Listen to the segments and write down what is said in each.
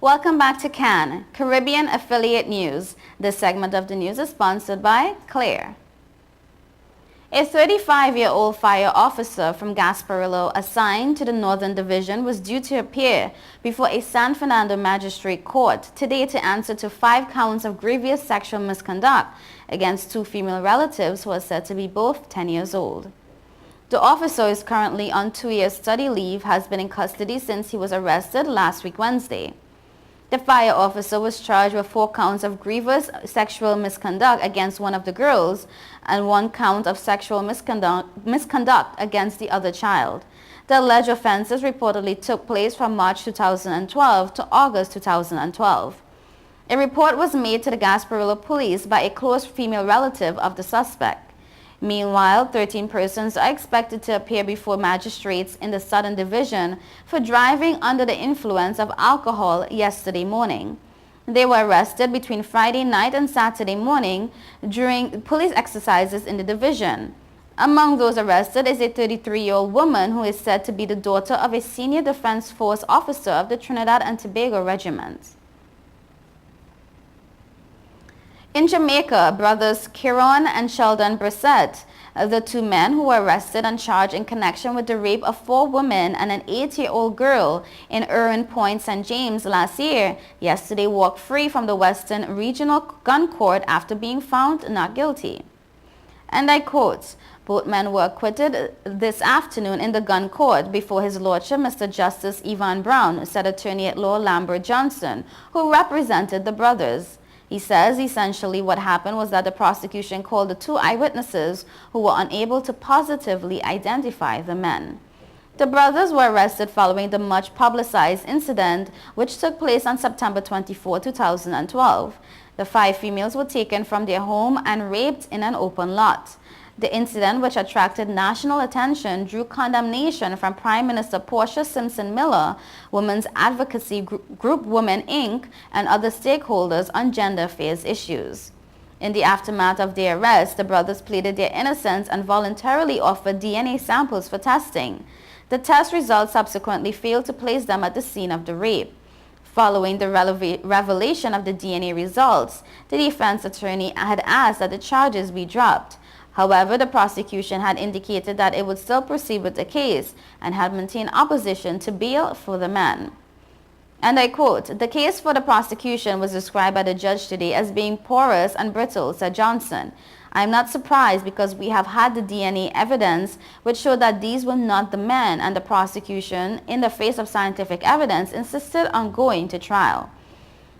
Welcome back to CAN, Caribbean Affiliate News. This segment of the news is sponsored by Claire. A 35-year-old fire officer from Gasparillo assigned to the Northern Division was due to appear before a San Fernando magistrate court today to answer to 5 counts of grievous sexual misconduct against 2 female relatives who are said to be both 10 years old. The officer is currently on 2-year study leave, has been in custody since he was arrested last week Wednesday. The fire officer was charged with 4 counts of grievous sexual misconduct against one of the girls and 1 count of sexual misconduct against the other child. The alleged offenses reportedly took place from March 2012 to August 2012. A report was made to the Gasparillo police by a close female relative of the suspect. Meanwhile, 13 persons are expected to appear before magistrates in the Southern Division for driving under the influence of alcohol yesterday morning. They were arrested between Friday night and Saturday morning during police exercises in the division. Among those arrested is a 33-year-old woman who is said to be the daughter of a senior Defense Force officer of the Trinidad and Tobago Regiment. In Jamaica, brothers Kieron and Sheldon Brissett, the 2 men who were arrested and charged in connection with the rape of 4 women and an 8-year-old girl in Irwin Point, St. James last year, yesterday walked free from the Western Regional Gun Court after being found not guilty. And I quote, "Both men were acquitted this afternoon in the gun court before His Lordship Mr. Justice Yvonne Brown," said Attorney at Law Lambert Johnson, who represented the brothers. He says essentially what happened was that the prosecution called the 2 eyewitnesses who were unable to positively identify the men. The brothers were arrested following the much publicized incident which took place on September 24, 2012. The 5 females were taken from their home and raped in an open lot. The incident, which attracted national attention, drew condemnation from Prime Minister Portia Simpson Miller, women's advocacy group Women Inc., and other stakeholders on gender affairs issues. In the aftermath of their arrest, the brothers pleaded their innocence and voluntarily offered DNA samples for testing. The test results subsequently failed to place them at the scene of the rape. Following the revelation of the DNA results, the defense attorney had asked that the charges be dropped. However, the prosecution had indicated that it would still proceed with the case and had maintained opposition to bail for the men. And I quote, "The case for the prosecution was described by the judge today as being porous and brittle," said Johnson. "I am not surprised because we have had the DNA evidence which showed that these were not the men, and the prosecution, in the face of scientific evidence, insisted on going to trial."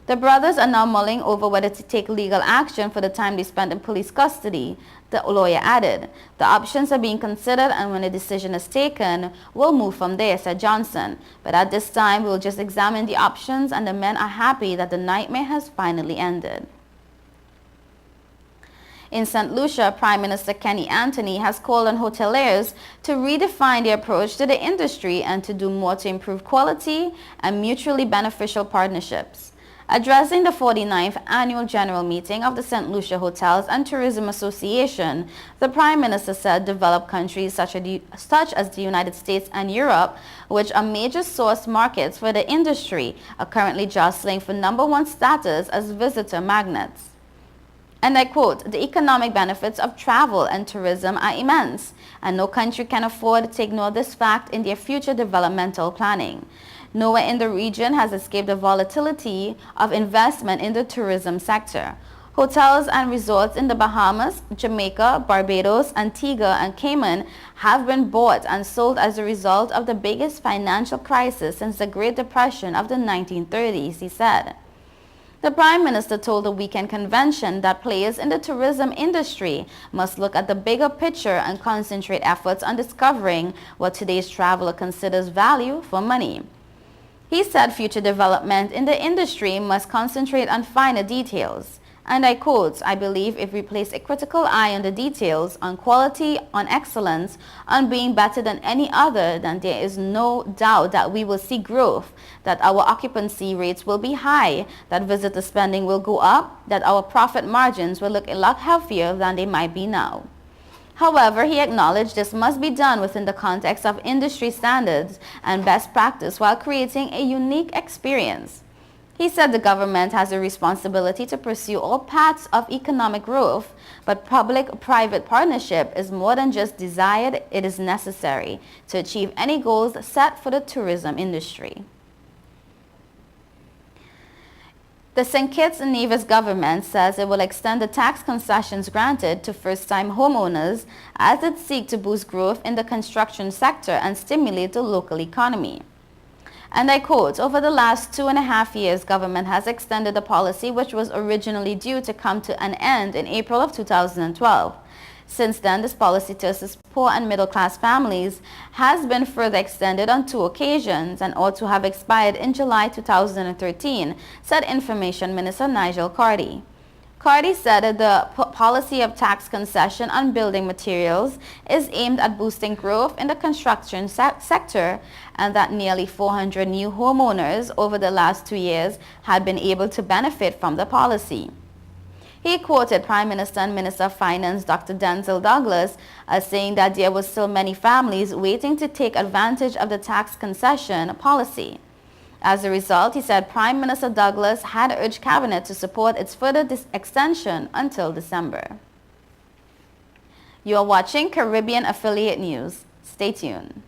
The brothers are now mulling over whether to take legal action for the time they spent in police custody, the lawyer added. "The options are being considered, and when a decision is taken, we'll move from there," said Johnson. "But at this time, we'll just examine the options, and the men are happy that the nightmare has finally ended." In St. Lucia, Prime Minister Kenny Anthony has called on hoteliers to redefine their approach to the industry and to do more to improve quality and mutually beneficial partnerships. Addressing the 49th Annual General Meeting of the St. Lucia Hotels and Tourism Association, the Prime Minister said developed countries such as the United States and Europe, which are major source markets for the industry, are currently jostling for #1 status as visitor magnets. And I quote, "The economic benefits of travel and tourism are immense, and no country can afford to ignore this fact in their future developmental planning. Nowhere in the region has escaped the volatility of investment in the tourism sector. Hotels and resorts in the Bahamas, Jamaica, Barbados, Antigua, and Cayman have been bought and sold as a result of the biggest financial crisis since the Great Depression of the 1930s, he said. The Prime Minister told the weekend convention that players in the tourism industry must look at the bigger picture and concentrate efforts on discovering what today's traveler considers value for money. He said future development in the industry must concentrate on finer details. And I quote, "I believe if we place a critical eye on the details, on quality, on excellence, on being better than any other, then there is no doubt that we will see growth, that our occupancy rates will be high, that visitor spending will go up, that our profit margins will look a lot healthier than they might be now." However, he acknowledged this must be done within the context of industry standards and best practice while creating a unique experience. He said the government has a responsibility to pursue all paths of economic growth, but public-private partnership is more than just desired, it is necessary to achieve any goals set for the tourism industry. The St. Kitts and Nevis government says it will extend the tax concessions granted to first-time homeowners as it seeks to boost growth in the construction sector and stimulate the local economy. And I quote, "Over the last 2.5 years, government has extended the policy which was originally due to come to an end in April of 2012. Since then, this policy to assist poor and middle-class families has been further extended on 2 occasions and ought to have expired in July 2013, said Information Minister Nigel Cardy. Cardy said that the policy of tax concession on building materials is aimed at boosting growth in the construction sector and that nearly 400 new homeowners over the last 2 years had been able to benefit from the policy. He quoted Prime Minister and Minister of Finance Dr. Denzil Douglas as saying that there were still many families waiting to take advantage of the tax concession policy. As a result, he said Prime Minister Douglas had urged Cabinet to support its further extension until December. You are watching Caribbean Affiliate News. Stay tuned.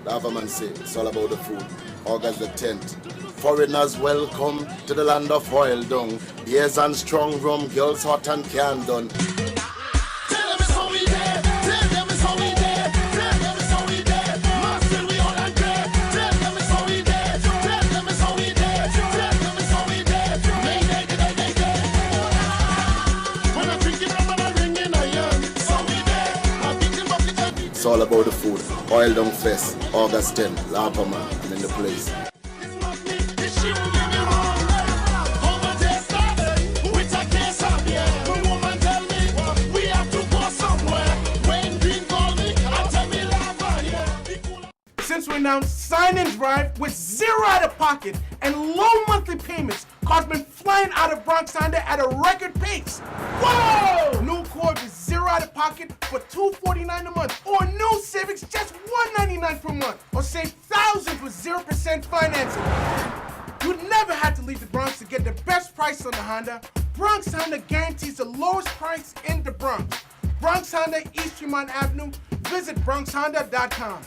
Government say it's all about the food. August the 10th. Foreigners welcome to the land of oil dung. Beers and strong rum, girls hot and can done. It's all about the food. Oil Dung Fest, August 10, Lapama, and in the place. Since we announced Sign and Drive with 0 out of pocket and low monthly payments, cars been flying out of Bronx Honda at a record pace. Whoa! New Accord with 0 out of pocket for $249 a month, or new Civics just $199 per month, or save thousands with 0% financing. You never had to leave the Bronx to get the best price on the Honda. Bronx Honda guarantees the lowest price in the Bronx. Bronx Honda, East Tremont Avenue. Visit BronxHonda.com.